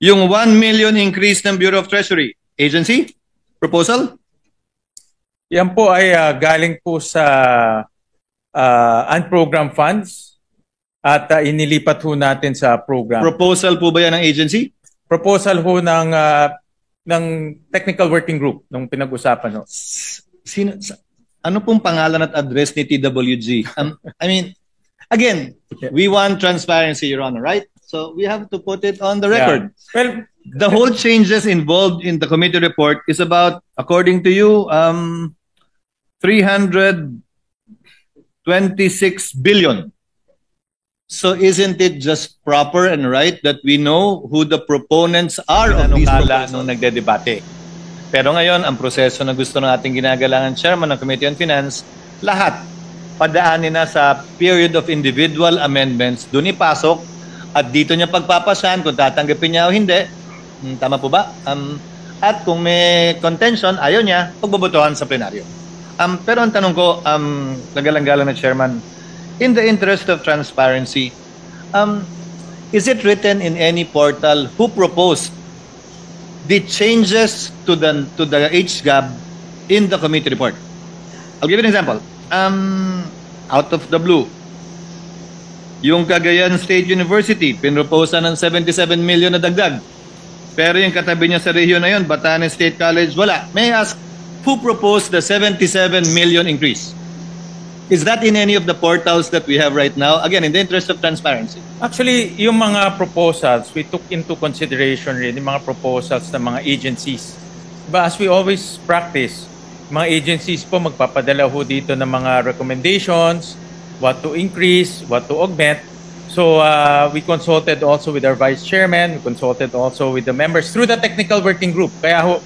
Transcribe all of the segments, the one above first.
Yung 1 million increase ng Bureau of Treasury, agency? Proposal? Yan po ay galing po sa unprogrammed funds at inilipat ho natin sa program. Proposal po ba yan ng agency? Proposal ho ng technical working group nung pinag-usapan ho. Ano pong pangalan at address ni TWG? I mean, again, we want transparency, Your Honor, right? So we have to put it on the record. Yeah. Well, the whole changes involved in the committee report is about, according to you, 326 billion. So isn't it just proper and right that we know who the proponents are of these proposals? Nung nagdedebate. Pero ngayon, ang proseso na gusto ng ating ginagalangan chairman ng Committee on Finance, lahat padaanin na sa period of individual amendments, doon ipasok at dito niya pagpapasahan kung tatanggapin niya o hindi. Tama po ba? At kung may contention, ayaw niya, pagbobotohan sa plenaryo. Pero ang tanong ko, nagalang-galang na chairman, in the interest of transparency, is it written in any portal who proposed the changes to the HGAB in the committee report? I'll give you an example. Out of the blue, yung Cagayan State University, pinroposa ng 77 million na dagdag. Pero yung katabi niya sa rehiyon na yun, Batanes State College, wala. May I ask, who proposed the 77 million increase? Is that in any of the portals that we have right now? Again, in the interest of transparency. Actually, yung mga proposals, we took into consideration rin yung mga proposals ng mga agencies. But as we always practice, mga agencies po magpapadala ho dito ng mga recommendations, what to increase, what to augment. So we consulted also with our vice chairman, we consulted also with the members through the technical working group. Kaya ho,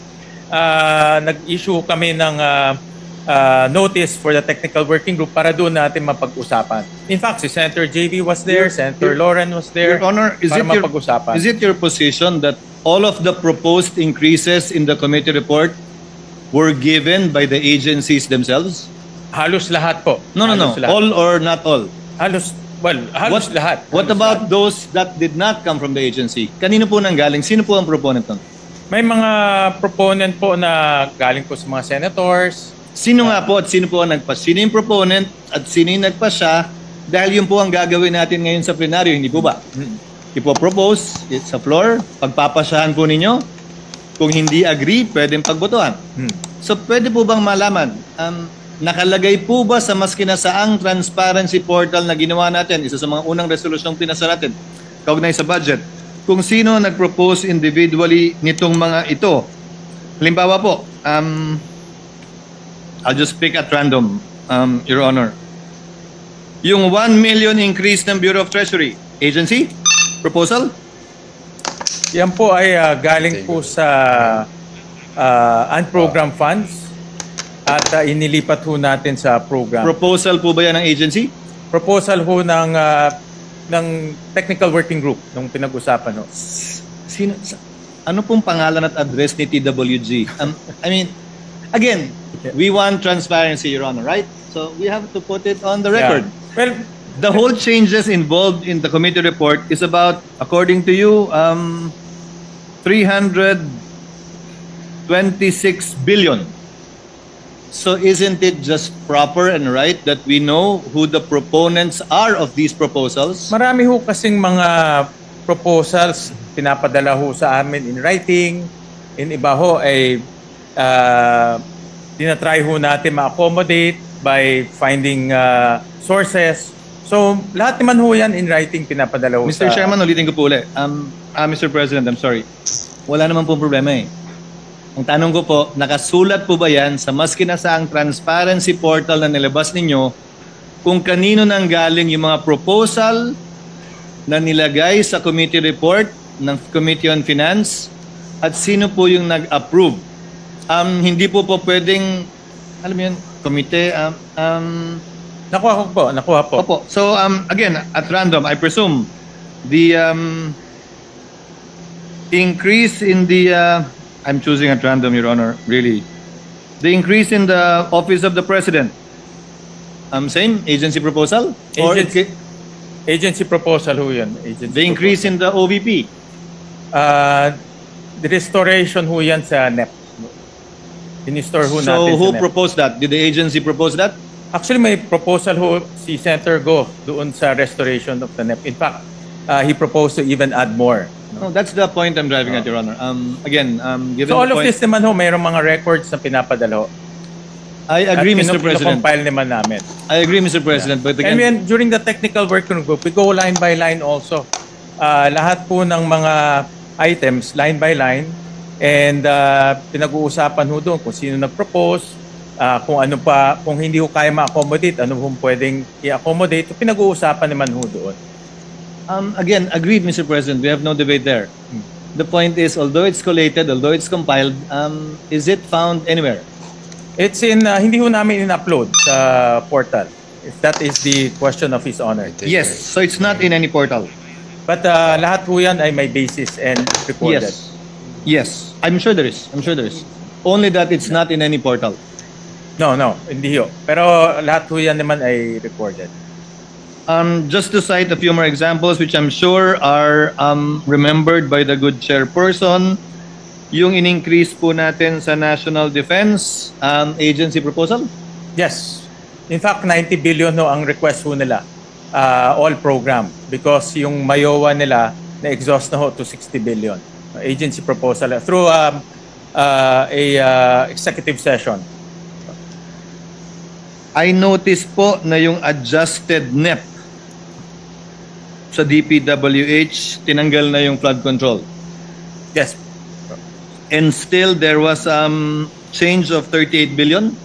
nag-issue kami ng notice for the technical working group para doon natin mapag-usapan. In fact, si Senator JV was there, Senator Lauren was there. Your Honor, is it your position that all of the proposed increases in the committee report were given by the agencies themselves? Halos lahat po. No. All or not all? Halos lahat. What about those that did not come from the agency? Kanino po nanggaling? Sino po ang proponent nun? May mga proponent po na galing po sa mga senators. Sino nga po at sino po ang nagpas? Sino yung proponent at sino yung nagpasya? Dahil yun po ang gagawin natin ngayon sa plenaryo, hindi po ba? Ipo-propose sa floor, pagpapasyahan po ninyo. Kung hindi agree, pwedeng pagbotohan. So pwede po bang malaman, nakalagay po ba sa mas kinasaang transparency portal na ginawa natin, isa sa mga unang resolusyong pinasa natin, kaugnay sa budget, kung sino nag-propose individually nitong mga ito? Halimbawa po, I'll just pick at random, Your Honor. Yung 1 million increase ng Bureau of Treasury, agency? Proposal? Yan po ay galing po sa unprogrammed funds at inilipat ho natin sa program. Proposal po ba yan ng agency? Proposal ho ng technical working group nung pinag-usapan ho. Ano pong pangalan at address ni TWG? I mean, again, we want transparency, Your Honor, right? So we have to put it on the record. Yeah. Well, the whole changes involved in the committee report is about, according to you, 326 billion. So isn't it just proper and right that we know who the proponents are of these proposals? Marami ho kasing mga proposals pinapadala ho sa amin in writing. In iba ho ay tinatry ho natin ma-accommodate by finding sources. So lahat naman ho yan in writing pinapadala ho Mr. Chairman, ulitin ko po ulit. Mr. President, I'm sorry. Wala naman pong problema eh. Ang tanong ko po, nakasulat po ba yan sa mas kinasaang transparency portal na nilabas ninyo kung kanino nang galing yung mga proposal na nilagay sa committee report ng Committee on Finance at sino po yung nag-approve? Hindi po pwedeng, alam mo yun, komite, Nakuha po. Opo. So, again, at random, I presume, the increase in the, I'm choosing at random, Your Honor, really. The increase in the Office of the President, same, agency proposal? Agency proposal ho yun. The increase in the OVP? The restoration ho yan sa NEP. In-store ho natin So who sa NEP. proposed that? Did the agency propose that? Actually, may proposal ho si Senator Go doon sa restoration of the NEP. In fact, he proposed to even add more. No, that's the point I'm driving at, Your Honor. Given So all the of point, this naman ho, mayroong mga records na pinapadala ho. I agree, Mr. President. Compile naman namin. I agree, Mr. President. But And again, during the technical working group, we go line by line also. Lahat po ng mga items, line by line, and pinag-uusapan ho doon kung sino nag-propose, kung ano pa, kung hindi ho kaya ma-accommodate, ano ho pwedeng i-accommodate, pinag-uusapan naman ho doon. again, agreed, Mr. President. We have no debate there. The point is, although it's collated, although it's compiled, is it found anywhere? It's in, hindi ho namin in-upload sa portal. If that is the question of His Honor. Yes. So it's not in any portal. But lahat ho yan ay may basis and recorded. Yes. Yes. I'm sure there is. I'm sure there is. Only that it's not in any portal. No, hindi ho. Pero lahat ho yan naman ay recorded. Just to cite a few more examples, which I'm sure are remembered by the good chairperson, yung in-increase po natin sa National Defense Agency proposal. Yes. In fact, 90 billion no ang request ho nila. All program. Because yung Mayowa nila na-exhaust na ho to 60 billion. Agency proposal through executive session. I noticed po na yung adjusted NEP sa DPWH, tinanggal na yung flood control. Yes. And still there was change of 38 billion.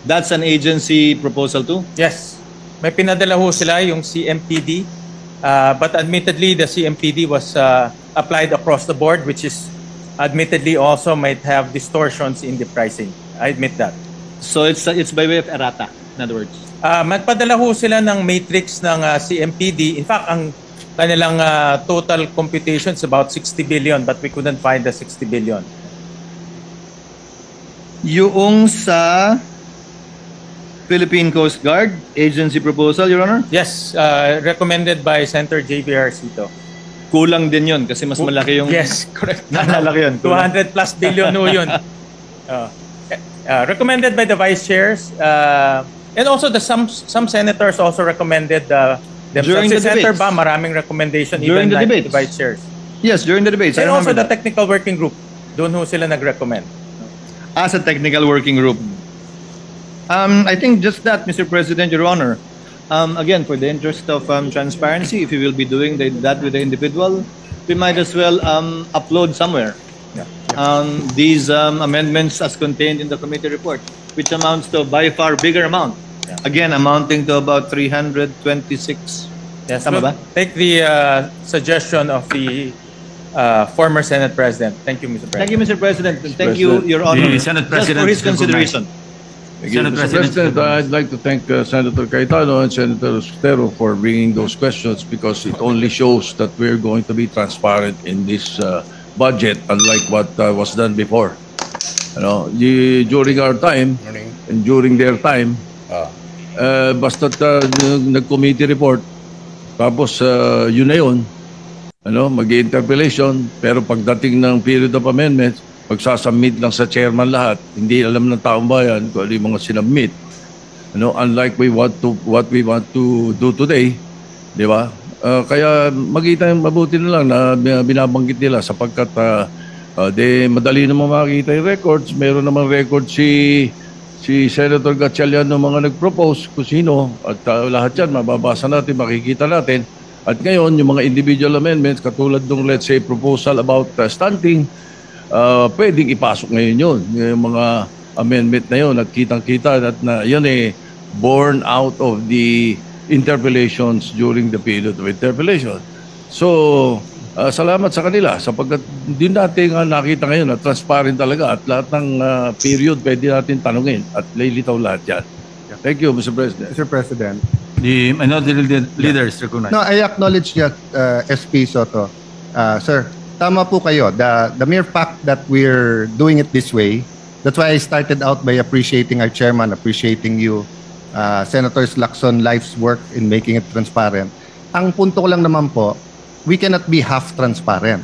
That's an agency proposal too. Yes. May pinadala ho sila yung CMPD. But admittedly, the CMPD was applied across the board, which is admittedly also might have distortions in the pricing. I admit that. So it's by way of errata, in other words. Magpadala ho sila ng matrix ng CMPD. In fact, ang kanilang total computation is about 60 billion, but we couldn't find the 60 billion. Yung sa Philippine Coast Guard agency proposal, Your Honor? Yes, recommended by Senator J.B.R. Cito. Kulang din yun kasi mas malaki yung... Yes, correct. Malaki yun. 200 plus billion ho yun. Recommended by the vice chairs. And also some senators also recommended During the Senator debates. Ba, maraming recommendation During even the like debates. the vice chairs. Yes, during the debates. And I also remember the that. technical working group. Doon ho sila nag-recommend. As a technical working group. I think just that, Mr. President, Your Honor. Again, for the interest of transparency, if you will be doing that with the individual, we might as well upload somewhere these amendments as contained in the committee report, which amounts to a by far bigger amount. Again, amounting to about 326. Yes, Tama ba? take the suggestion of the former Senate President. Thank you, Mr. President. Thank you, Mr. President. And thank you, Your Honor, The Senate President just for his is recognized. consideration. Thank you, Senate Mr. President. President, I'd like to thank Senator Cayetano and Senator Sotero for bringing those questions because it only shows that we're going to be transparent in this budget, unlike what was done before. During our time and during their time, basta't nag-committee report, tapos yun na yun, mag-interpellation, pero pagdating ng period of amendments, magsasubmit lang sa chairman lahat. Hindi alam ng taong bayan kung ano yung mga sinubmit. Unlike what we want to do today, di ba? Kaya mabuti na lang na binabanggit nila sapagkat madali naman makikita yung records. Meron naman record si Senator Gatchalian ng mga nag-propose kung sino at lahat yan mababasa natin, makikita natin. At ngayon, yung mga individual amendments katulad ng let's say proposal about stunting, pwedeng ipasok ngayon yun. Yung mga amendment na yun at kitang-kita at na yun born out of the interpellations during the period of interpellation. So, salamat sa kanila sapagkat din natin nakita ngayon na transparent talaga at lahat ng period pwede natin tanungin at lilitaw lahat yan. Thank you, Mr. President. Mr. President. The minority leader is recognized. No, I acknowledge that, SP Soto. Sir, tama po kayo. The mere fact that we're doing it this way, that's why I started out by appreciating our chairman, appreciating you, Senator Lacson, life's work in making it transparent. Ang punto ko lang naman po, we cannot be half transparent.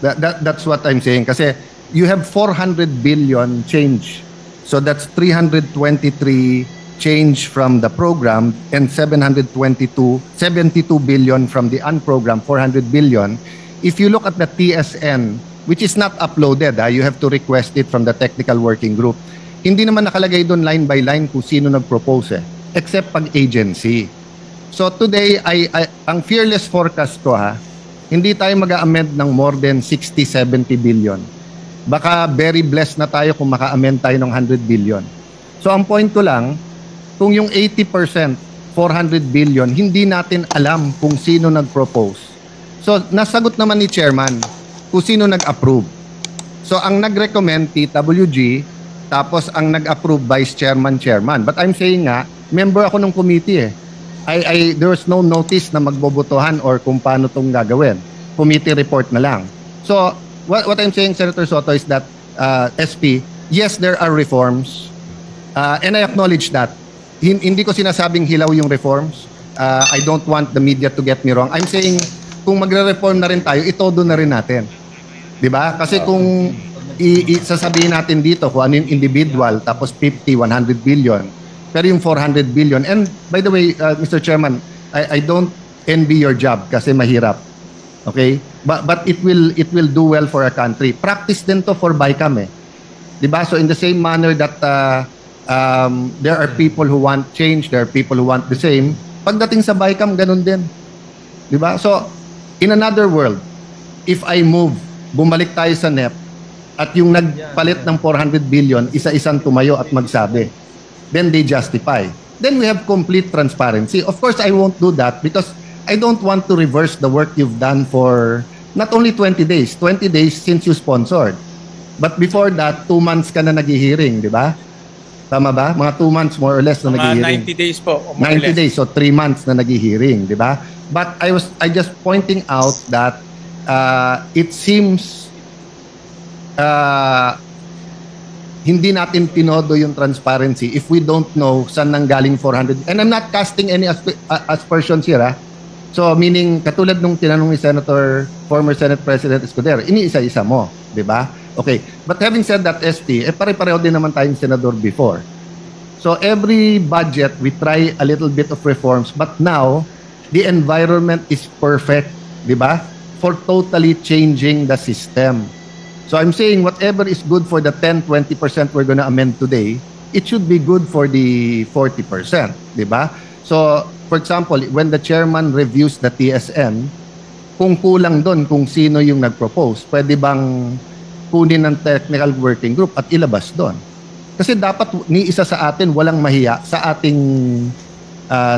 That's what I'm saying. Kasi you have 400 billion change. So that's 323 change from the program and 72 billion from the unprogrammed, 400 billion. If you look at the TSN, which is not uploaded, you have to request it from the technical working group. Hindi naman nakalagay doon line by line kung sino nag-propose except pag agency. So today, ang fearless forecast ko hindi tayo mag-amend ng more than 60-70 billion. Baka very blessed na tayo kung maka-amend tayo ng 100 billion. So ang point ko lang, kung yung 80%, 400 billion, hindi natin alam kung sino nag-propose. So nasagot naman ni Chairman kung sino nag-approve. So ang nag-recommend, TWG, tapos ang nag-approve, Vice Chairman, Chairman. But I'm saying member ako ng committee there was no notice na magbobotohan or kung paano itong gagawin. Committee report na lang. So what I'm saying, Senator Soto, is that SP, yes, there are reforms. And I acknowledge that. Hindi ko sinasabing hilaw yung reforms. I don't want the media to get me wrong. I'm saying, kung magre-reform na rin tayo, itodo na rin natin. Diba? Kasi kung sasabihin natin dito kung ano yung individual, tapos 50, 100 billion, pero yung 400 billion. And by the way, Mr. Chairman, I don't envy your job kasi mahirap. Okay? But it will do well for our country. Practice din to for BICAM Diba? So in the same manner that there are people who want change, there are people who want the same. Pagdating sa BICAM, ganun din. Diba? So, in another world, if I move, bumalik tayo sa NEP, at yung nagpalit ng 400 billion, isa-isang tumayo at magsabi, then they justify. Then we have complete transparency. Of course, I won't do that because I don't want to reverse the work you've done for not only 20 days, 20 days since you sponsored. But before that, 2 months ka na nag-hearing, di ba? Tama ba? Mga 2 months more or less na nag-hearing. 90 days po. 90 days, so 3 months na nag-hearing, di ba? But I just pointing out that it seems hindi natin tinodo yung transparency if we don't know saan nanggaling 400. And I'm not casting any aspersions here. So meaning, katulad nung tinanong ni former Senate President Escudero, iniisa-isa mo, di ba? Okay. But having said that, SP, pare-pareho din naman tayong senador before. So every budget, we try a little bit of reforms. But now, the environment is perfect, di ba? For totally changing the system. So I'm saying whatever is good for the 10-20% we're going to amend today, it should be good for the 40%, di ba? So, for example, when the chairman reviews the TSN, kung kulang doon kung sino yung nag-propose, pwede bang kunin ng technical working group at ilabas doon? Kasi dapat ni isa sa atin walang mahiya sa ating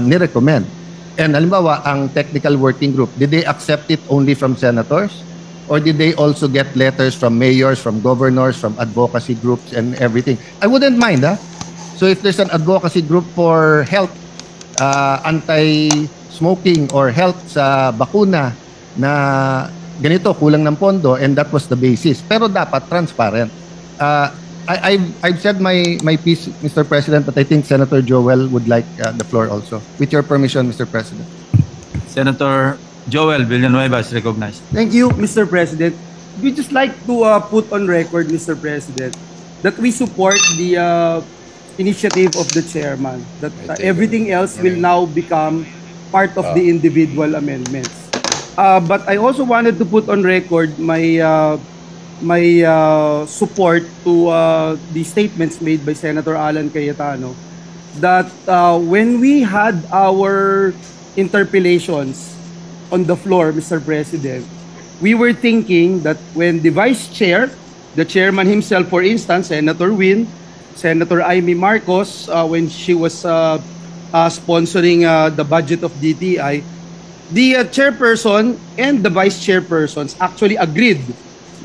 nirecommend. And halimbawa, ang technical working group, did they accept it only from senators? Or did they also get letters from mayors, from governors, from advocacy groups and everything? I wouldn't mind, So if there's an advocacy group for health, anti-smoking or health sa bakuna na ganito, kulang ng pondo, and that was the basis. Pero dapat transparent. I've said my piece, Mr. President, but I think Senator Joel would like the floor also. With your permission, Mr. President. Senator Joel Villanueva is recognized. Thank you, Mr. President. We just like to put on record, Mr. President, that we support the initiative of the chairman, that everything else will now become part of the individual amendments. But I also wanted to put on record my support to the statements made by Senator Alan Cayetano that when we had our interpellations on the floor, Mr. President, we were thinking that when the vice chair, the chairman himself, for instance, Senator Win, Senator Amy Marcos, when she was sponsoring the budget of DTI, the chairperson and the vice chairpersons actually agreed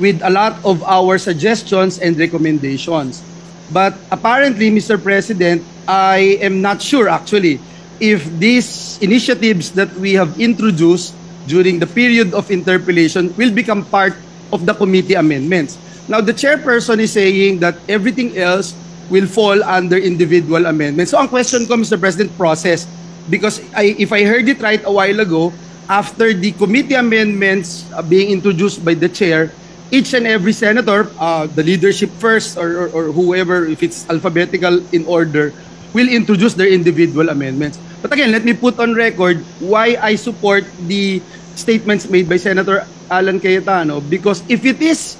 with a lot of our suggestions and recommendations. But apparently, Mr. President, I am not sure actually if these initiatives that we have introduced during the period of interpellation will become part of the committee amendments. Now, the chairperson is saying that everything else will fall under individual amendments. So ang question ko, Mr. President, process. Because if I heard it right a while ago, after the committee amendments being introduced by the chair, each and every senator, the leadership first or whoever, if it's alphabetical in order, will introduce their individual amendments. But again, let me put on record why I support the statements made by Senator Alan Cayetano, because if it is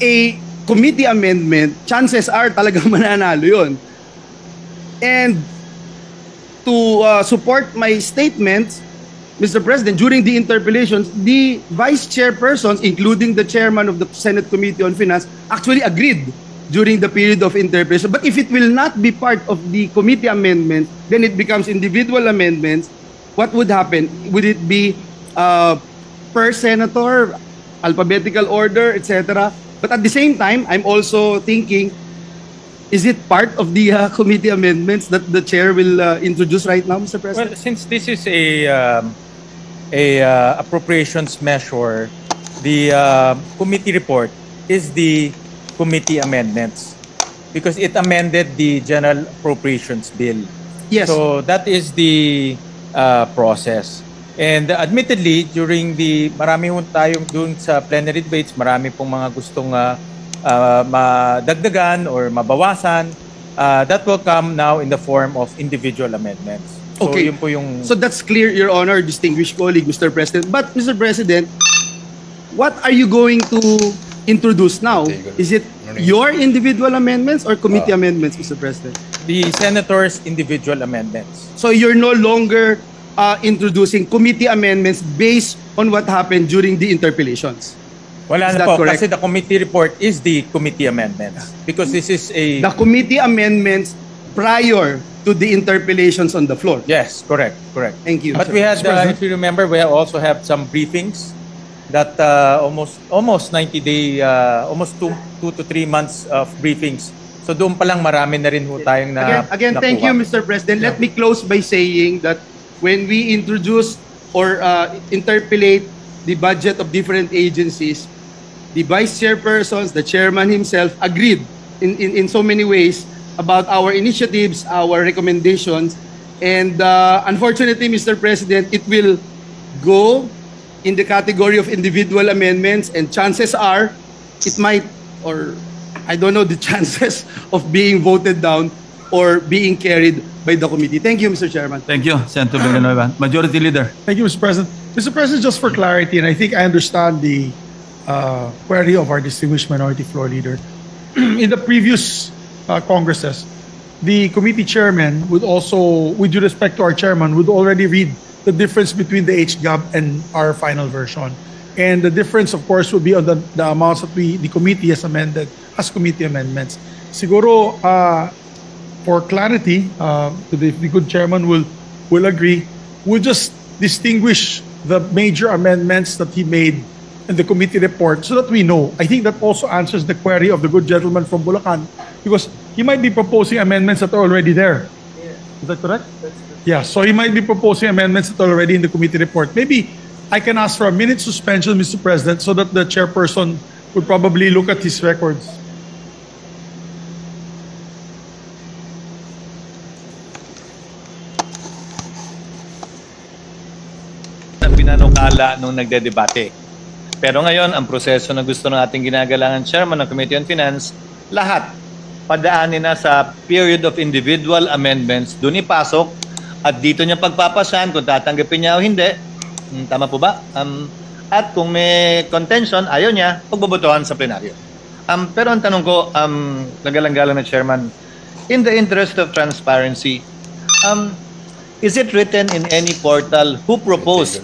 a committee amendment, chances are talagang mananalo yun. And to support my statements, Mr. President, during the interpellations, the vice chairpersons, including the chairman of the Senate Committee on Finance, actually agreed during the period of interpellation. But if it will not be part of the committee amendment, then it becomes individual amendments. What would happen? Would it be per senator, alphabetical order, etc.? But at the same time, I'm also thinking, is it part of the committee amendments that the chair will introduce right now, Mr. President? Well, since this is a appropriations measure, the committee report is the committee amendments because it amended the general appropriations bill. Yes. So that is the process. And admittedly, during the marami ho tayong doon sa plenary debates, marami pong mga gustong madagdagan or mabawasan. That will come now in the form of individual amendments. So Okay. yun po yung So that's clear, Your Honor, distinguished colleague, Mr. President. But, Mr. President, what are you going to introduce now? Is it your individual amendments or committee amendments, Mr. President? the senators' individual amendments. So you're no longer introducing committee amendments based on what happened during the interpellations. Wala Is na that po correct? kasi the committee report is the committee amendments because this is a The committee amendments prior to the interpellations on the floor. yes, correct. Thank you. But we had, if you remember, we also have some briefings that almost 90-day, almost 2 to 3 months of briefings. So doon pa lang marami na rin ho tayong Again, thank you, Mr. President. Let me close by saying that when we introduce or interpolate the budget of different agencies, the vice chairpersons, the chairman himself agreed in so many ways about our initiatives, our recommendations, and unfortunately, Mr. President, it will go in the category of individual amendments, and chances are it might, or I don't know the chances of being voted down or being carried by the committee. Thank you, Mr. Chairman. Thank you, Senator Villanueva. Majority Leader. Thank you, Mr. President. Mr. President, just for clarity, and I think I understand the query of our distinguished minority floor leader. In the previous Congresses, the committee chairman would also, with due respect to our chairman, would already read the difference between the HGAB and our final version. And the difference, of course, would be on the amounts that the committee has amended as committee amendments. Siguro, for clarity, the good chairman will agree, we'll just distinguish the major amendments that he made in the committee report so that we know. I think that also answers the query of the good gentleman from Bulacan, because he might be proposing amendments that are already there. Is that correct? Yeah, so he might be proposing amendments that are already in the committee report. Maybe I can ask for a minute suspension, Mr. President, so that the chairperson would probably look at his records. Ang pinanukala nung nagdedebate. Pero ngayon, ang proseso na gusto ng ating ginagalangan chairman ng Committee on Finance, lahat padaanin na sa period of individual amendments, doon ipasok at dito niya pagpapasahan kung tatanggapin niya o hindi. Tama po ba? At kung may contention, ayaw niya, pagbobotohan sa plenaryo. Pero ang tanong ko, nagalang-galang na chairman, in the interest of transparency, is it written in any portal who proposed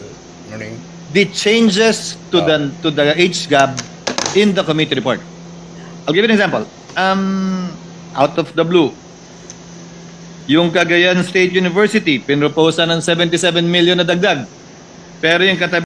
the changes to the HGAB in the committee report? I'll give you an example. Out of the blue, yung Cagayan State University, pinroposa ng 77 million na dagdag. Pero yung katabi